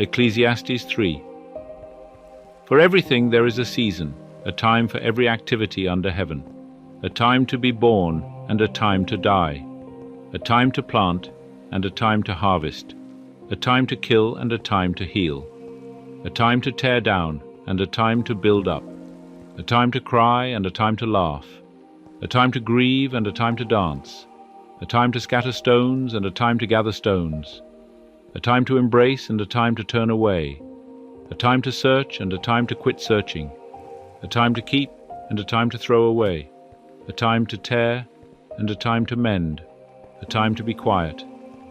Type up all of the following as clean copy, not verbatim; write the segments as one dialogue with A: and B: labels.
A: Ecclesiastes 3. For everything there is a season, a time for every activity under heaven, a time to be born and a time to die, a time to plant and a time to harvest, a time to kill and a time to heal, a time to tear down and a time to build up, a time to cry and a time to laugh, a time to grieve and a time to dance, a time to scatter stones and a time to gather stones, a time to embrace and a time to turn away, a time to search and a time to quit searching, a time to keep and a time to throw away, a time to tear and a time to mend, a time to be quiet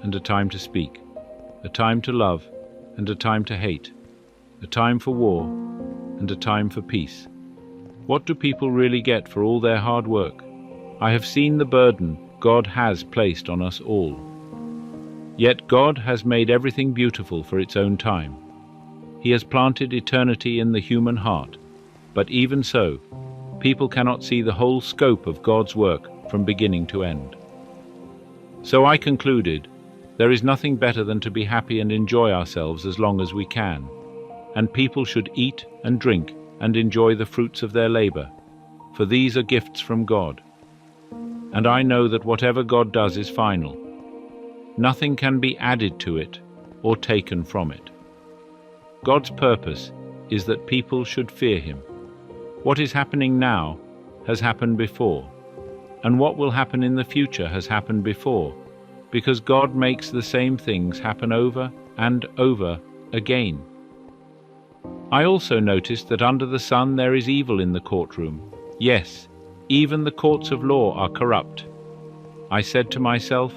A: and a time to speak, a time to love and a time to hate, a time for war and a time for peace. What do people really get for all their hard work? I have seen the burden God has placed on us all. Yet God has made everything beautiful for its own time. He has planted eternity in the human heart, but even so, people cannot see the whole scope of God's work from beginning to end. So I concluded, there is nothing better than to be happy and enjoy ourselves as long as we can, and people should eat and drink and enjoy the fruits of their labor, for these are gifts from God. And I know that whatever God does is final. Nothing can be added to it or taken from it. God's purpose is that people should fear Him. What is happening now has happened before, and what will happen in the future has happened before, because God makes the same things happen over and over again. I also noticed that under the sun there is evil in the courtroom. Yes, even the courts of law are corrupt. I said to myself,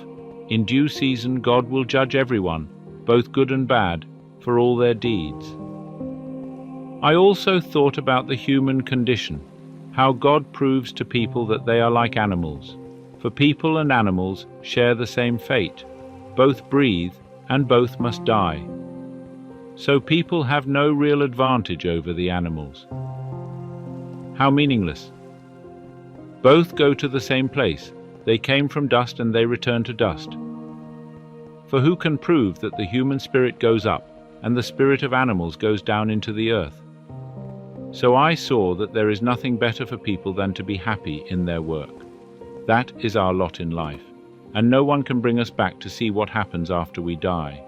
A: in due season God will judge everyone, both good and bad, for all their deeds. I also thought about the human condition, how God proves to people that they are like animals. For people and animals share the same fate. Both breathe and both must die. So people have no real advantage over the animals. How meaningless. Both go to the same place. They came from dust and they return to dust. For who can prove that the human spirit goes up and the spirit of animals goes down into the earth? So I saw that there is nothing better for people than to be happy in their work. That is our lot in life, and no one can bring us back to see what happens after we die.